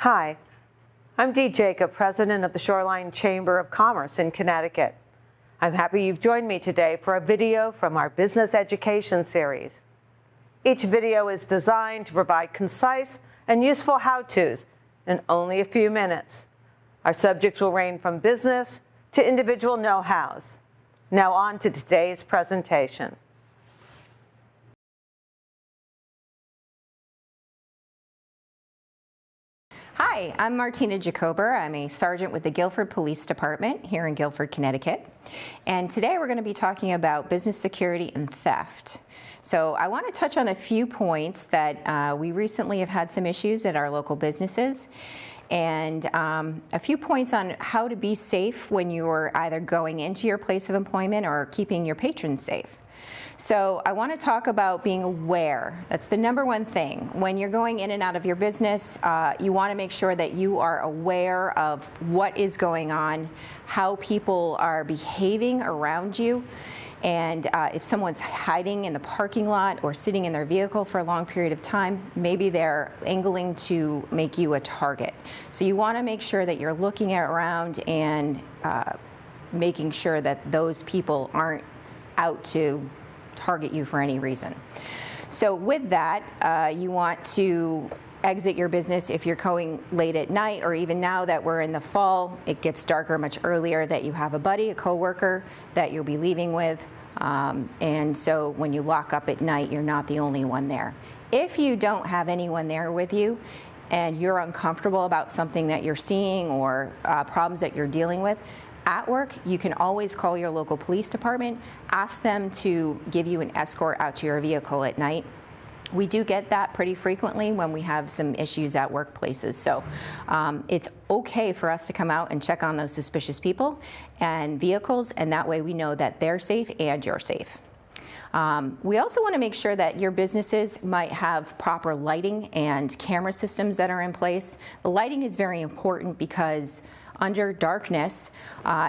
Hi, I'm Dee Jakob, President of the Shoreline Chamber of Commerce in Connecticut. I'm happy you've joined me today for a video from our business education series. Each video is designed to provide concise and useful how-tos in only a few minutes. Our subjects will range from business to individual know-hows. Now on to today's presentation. Hi, I'm Martina Jakober. I'm a sergeant with the Guilford Police Department here in Guilford, Connecticut. And today we're going to be talking about business security and theft. So I want to touch on a few points that we recently have had some issues at our local businesses, and a few points on how to be safe when you're either going into your place of employment or keeping your patrons safe. So I want to talk about being aware. That's the number one thing. When you're going in and out of your business, you want to make sure that you are aware of what is going on, how people are behaving around you, and if someone's hiding in the parking lot or sitting in their vehicle for a long period of time, maybe they're angling to make you a target. So you want to make sure that you're looking around and making sure that those people aren't out to target you for any reason. So with that, you want to exit your business if you're going late at night, or even now that we're in the fall, it gets darker much earlier, that you have a buddy, a coworker that you'll be leaving with. And so when you lock up at night, you're not the only one there. If you don't have anyone there with you and you're uncomfortable about something that you're seeing or problems that you're dealing with, at work, you can always call your local police department, ask them to give you an escort out to your vehicle at night. We do get that pretty frequently when we have some issues at workplaces. So it's okay for us to come out and check on those suspicious people and vehicles, and that way we know that they're safe and you're safe. We also want to make sure that your businesses might have proper lighting and camera systems that are in place. The lighting is very important because under darkness,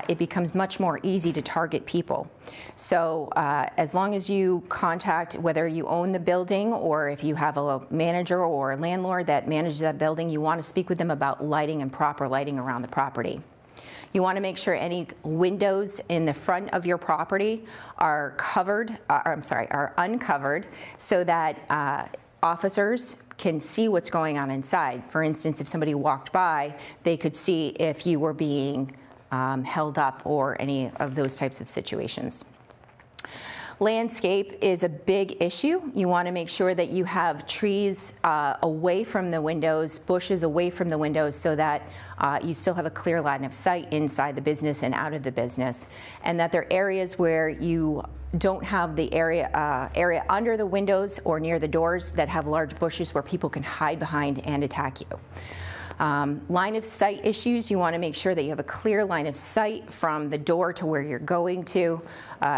it becomes much more easy to target people. So as long as you contact, whether you own the building or if you have a manager or a landlord that manages that building, you want to speak with them about lighting and proper lighting around the property. You want to make sure any windows in the front of your property are uncovered so that officers can see what's going on inside. For instance, if somebody walked by, they could see if you were being held up or any of those types of situations. Landscape is a big issue. You want to make sure that you have trees away from the windows, bushes away from the windows, so that you still have a clear line of sight inside the business and out of the business, and that there are areas where you don't have the area under the windows or near the doors that have large bushes where people can hide behind and attack you. Line of sight issues, you want to make sure that you have a clear line of sight from the door to where you're going to,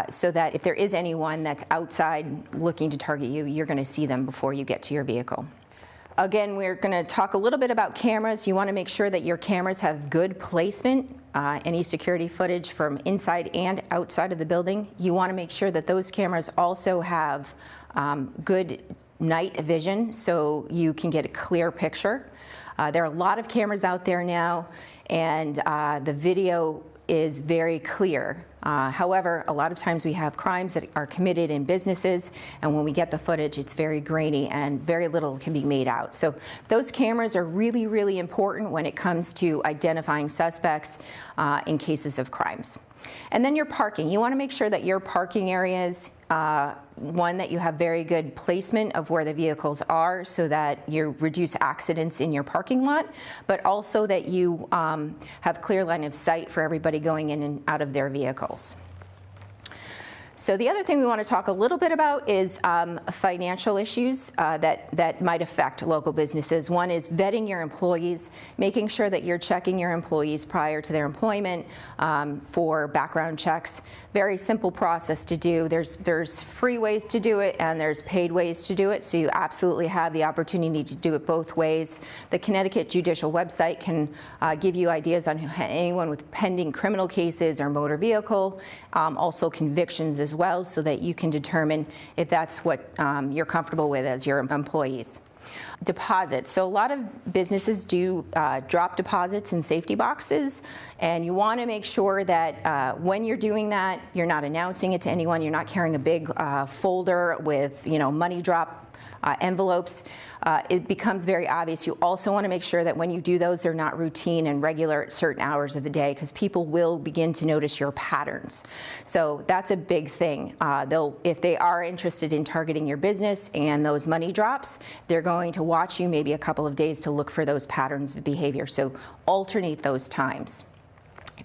so that if there is anyone that's outside looking to target you, you're going to see them before you get to your vehicle. Again, we're going to talk a little bit about cameras. You want to make sure that your cameras have good placement. Any security footage from inside and outside of the building, you want to make sure that those cameras also have good night vision so you can get a clear picture. There are a lot of cameras out there now, and the video is very clear. However, a lot of times we have crimes that are committed in businesses, and when we get the footage, it's very grainy and very little can be made out. So those cameras are really, really important when it comes to identifying suspects in cases of crimes. And then your parking. You want to make sure that your parking areas, one, that you have very good placement of where the vehicles are so that you reduce accidents in your parking lot, but also that you have clear line of sight for everybody going in and out of their vehicles. So the other thing we want to talk a little bit about is financial issues that might affect local businesses. One is vetting your employees, making sure that you're checking your employees prior to their employment for background checks. Very simple process to do. There's free ways to do it and there's paid ways to do it, so you absolutely have the opportunity to do it both ways. The Connecticut Judicial website can give you ideas on anyone with pending criminal cases or motor vehicle, also convictions as well, so that you can determine if that's what you're comfortable with as your employees. Deposits. So a lot of businesses do drop deposits in safety boxes, and you want to make sure that when you're doing that, you're not announcing it to anyone. You're not carrying a big folder with, money drop envelopes. It becomes very obvious. You also want to make sure that when you do those, they're not routine and regular at certain hours of the day, because people will begin to notice your patterns. So that's a big thing. If they are interested in targeting your business and those money drops, they're going to watch you maybe a couple of days to look for those patterns of behavior. So alternate those times.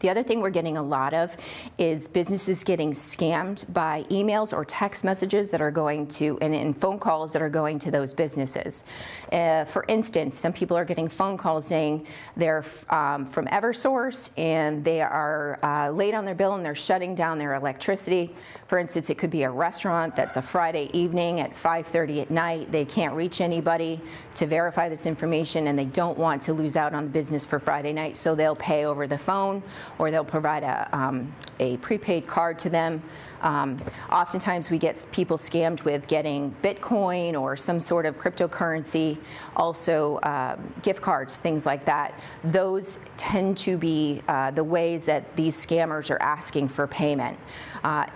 The other thing we're getting a lot of is businesses getting scammed by emails or text messages that are going to, and phone calls that are going to those businesses. For instance, some people are getting phone calls saying they're from Eversource and they are late on their bill and they're shutting down their electricity. For instance, it could be a restaurant that's a Friday evening at 5:30 at night. They can't reach anybody to verify this information, and they don't want to lose out on the business for Friday night, so they'll pay over the phone, or they'll provide a prepaid card to them. Oftentimes we get people scammed with getting Bitcoin or some sort of cryptocurrency, also gift cards, things like that. Those tend to be the ways that these scammers are asking for payment.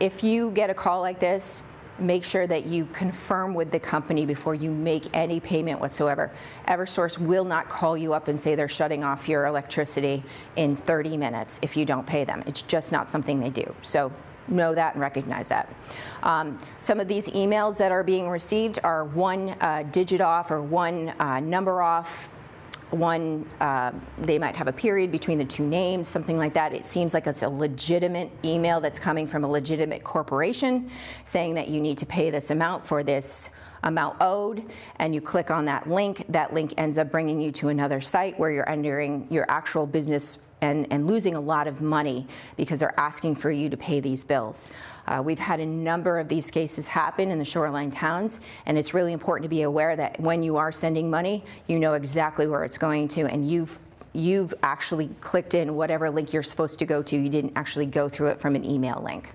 If you get a call like this, make sure that you confirm with the company before you make any payment whatsoever. Eversource will not call you up and say they're shutting off your electricity in 30 minutes if you don't pay them. It's just not something they do. So know that and recognize that. Some of these emails that are being received are one digit off or one number off. They might have a period between the two names, something like that. It seems like it's a legitimate email that's coming from a legitimate corporation saying that you need to pay this amount for this amount owed, and you click on that link. That link ends up bringing you to another site where you're entering your actual business and losing a lot of money because they're asking for you to pay these bills. We've had a number of these cases happen in the Shoreline towns, and it's really important to be aware that when you are sending money, you know exactly where it's going to, and you've actually clicked in whatever link you're supposed to go to. You didn't actually go through it from an email link.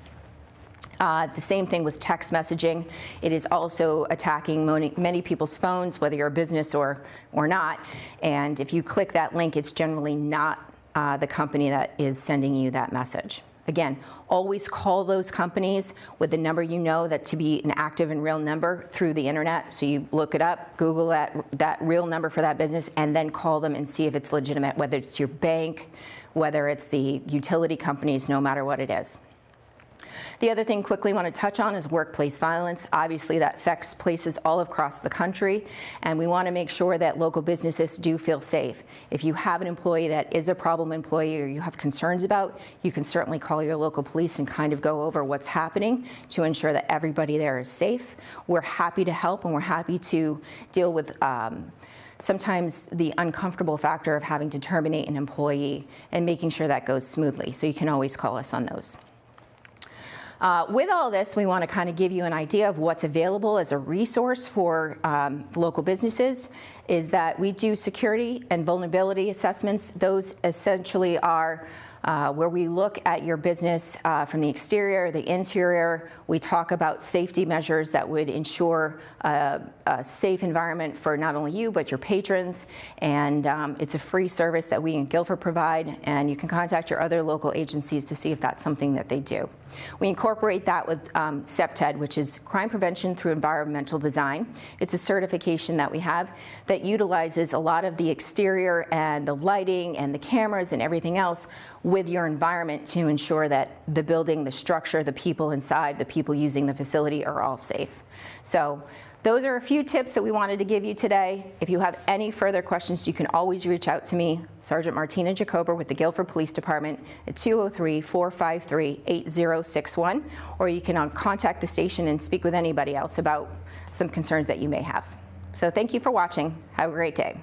The same thing with text messaging. It is also attacking many people's phones, whether you're a business or not, and if you click that link, it's generally not the company that is sending you that message. Again, always call those companies with the number you know that to be an active and real number through the internet. So you look it up, Google that real number for that business, and then call them and see if it's legitimate, whether it's your bank, whether it's the utility companies, no matter what it is. The other thing quickly I want to touch on is workplace violence. Obviously that affects places all across the country, and we want to make sure that local businesses do feel safe. If you have an employee that is a problem employee or you have concerns about, you can certainly call your local police and kind of go over what's happening to ensure that everybody there is safe. We're happy to help, and we're happy to deal with sometimes the uncomfortable factor of having to terminate an employee and making sure that goes smoothly. So you can always call us on those. With all this, we want to kind of give you an idea of what's available as a resource for local businesses, is that we do security and vulnerability assessments. Those essentially are where we look at your business from the exterior, the interior. We talk about safety measures that would ensure a safe environment for not only you, but your patrons. And it's a free service that we in Guilford provide, and you can contact your other local agencies to see if that's something that they do. We incorporate that with CPTED, which is Crime Prevention Through Environmental Design. It's a certification that we have that utilizes a lot of the exterior and the lighting and the cameras and everything else with your environment to ensure that the building, the structure, the people inside, the people using the facility are all safe. So those are a few tips that we wanted to give you today. If you have any further questions, you can always reach out to me, Sergeant Martina Jakober with the Guilford Police Department at 203-453-8061, or you can contact the station and speak with anybody else about some concerns that you may have. So thank you for watching. Have a great day.